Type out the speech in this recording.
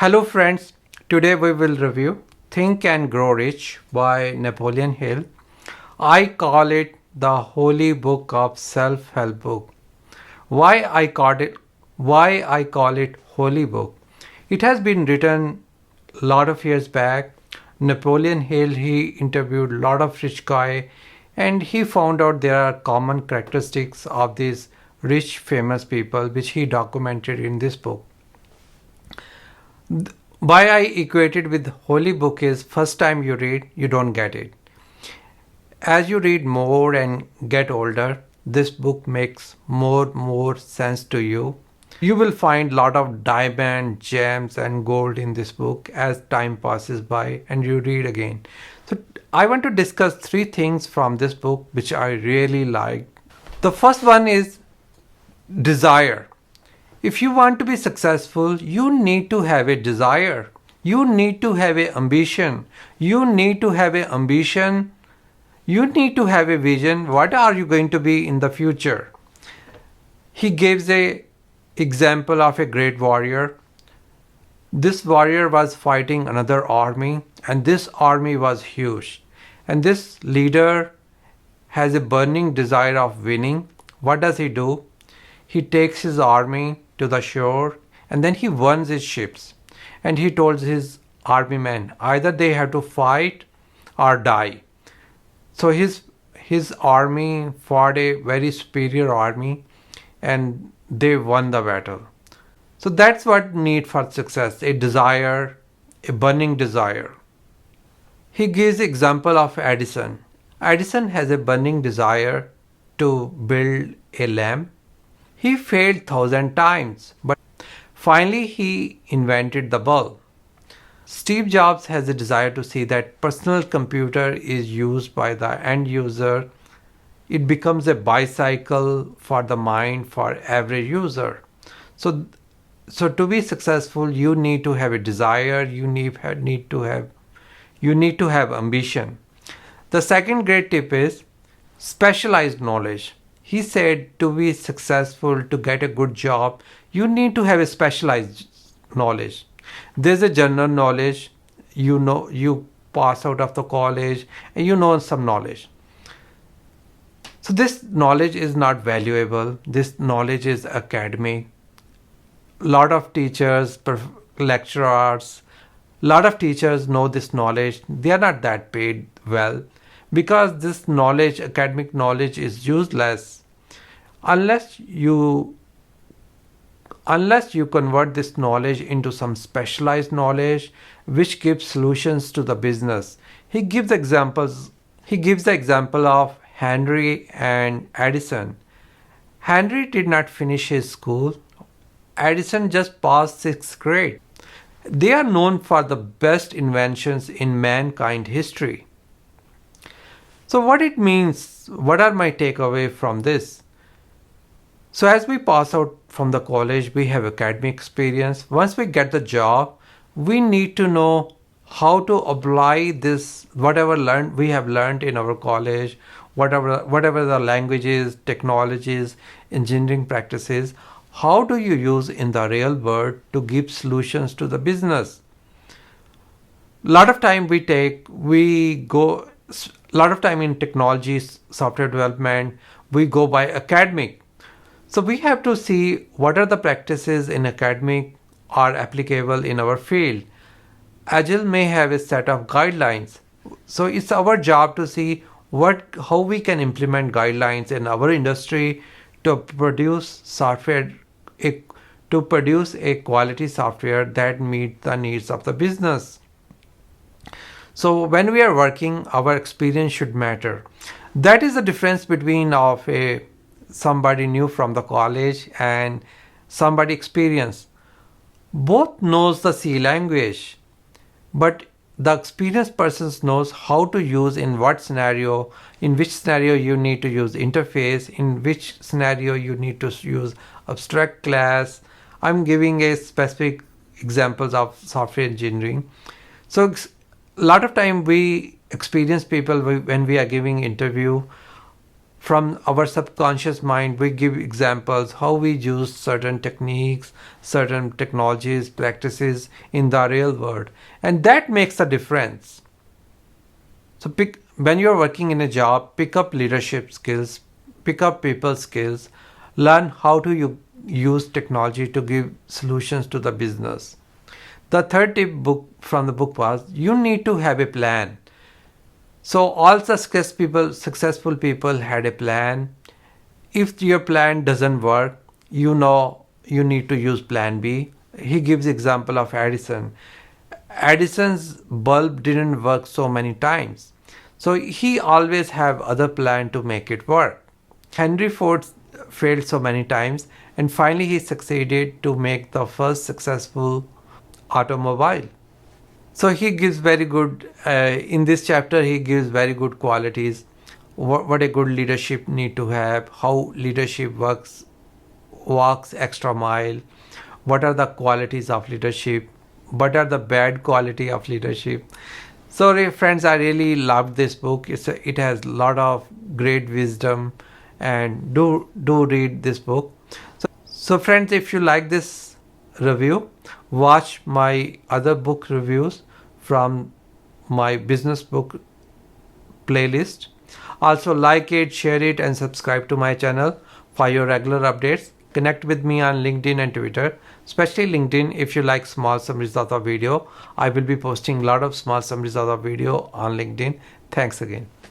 Hello friends, today we will review Think and Grow Rich by Napoleon Hill. I call it the holy book of self-help book. Why I call it holy book? It has been written a lot of years back. Napoleon Hill he interviewed a lot of rich guy and he found out there are common characteristics of these rich famous people which he documented in this book. Why I equate it with holy book is first time you read, you don't get it. As you read more and get older, this book makes more sense to you. You will find lot of diamond, gems and gold in this book as time passes by and you read again. So I want to discuss three things from this book which I really like. The first one is desire. If you want to be successful, you need to have a desire. You need to have a ambition. You need to have a ambition. You need to have a vision. What are you going to be in the future? He gives a example of a great warrior. This warrior was fighting another army and this army was huge. And this leader has a burning desire of winning. What does he do? He takes his army to the shore and then he warns his ships and he told his army men either they have to fight or die. So his army fought a very superior army and they won the battle. So that's what need for success, a desire, a burning desire. He gives example of Edison. Edison has a burning desire to build a lamp. He failed 1,000 times, but finally he invented the bulb. Steve Jobs has a desire to see that personal computer is used by the end user. It becomes a bicycle for the mind for every user. So, so to be successful, you need to have a desire. You need to have ambition. The second great tip is specialized knowledge. He said to be successful, to get a good job, you need to have a specialized knowledge. There's a general knowledge, you pass out of the college and you know some knowledge. So this knowledge is not valuable. This knowledge is academic. Lot of teachers, lecturers, lot of teachers know this knowledge. They are not that paid well because this knowledge, academic knowledge, is useless unless you convert this knowledge into some specialized knowledge which gives solutions to the business. He gives the example of Henry and Edison. Henry did not finish his school. Edison just passed 6th grade. They are known for the best inventions in mankind history. So what it means, what are my takeaway from this? So as we pass out from the college, we have academic experience. Once we get the job, we need to know how to apply this, whatever we have learned in our college, whatever the languages, technologies, engineering practices, how do you use in the real world to give solutions to the business? Lot of time in technology, software development, we go by academic. So we have to see what are the practices in academic are applicable in our field. Agile may have a set of guidelines. So it's our job to see how we can implement guidelines in our industry to produce a quality software that meets the needs of the business. So when we are working, our experience should matter. That is the difference between somebody new from the college and somebody experienced. Both knows the C language, but the experienced person knows how to use in which scenario you need to use interface, in which scenario you need to use abstract class. I'm giving a specific examples of software engineering. So a lot of time we experienced people when we are giving interview, from our subconscious mind, we give examples how we use certain techniques, certain technologies, practices in the real world, and that makes a difference. So when you're working in a job, pick up leadership skills, pick up people skills, learn how to use technology to give solutions to the business. The third tip book from the book was you need to have a plan. So all successful people had a plan. If your plan doesn't work, you know you need to use plan B. He gives example of Edison. Edison's bulb didn't work so many times. So he always have other plan to make it work. Henry Ford failed so many times and finally he succeeded to make the first successful automobile. So he gives very good, in this chapter he gives very good qualities, what a good leadership need to have, how leadership walks extra mile, what are the qualities of leadership, what are the bad quality of leadership. So friends, I really loved this book. It has a lot of great wisdom, and do read this book. So friends, if you like this review, watch my other book reviews from my business book playlist. Also like it, share it, and subscribe to my channel for your regular updates. Connect with me on LinkedIn and Twitter, especially LinkedIn. If you like small summaries of the video, I will be posting a lot of small summaries of the video on LinkedIn. Thanks again.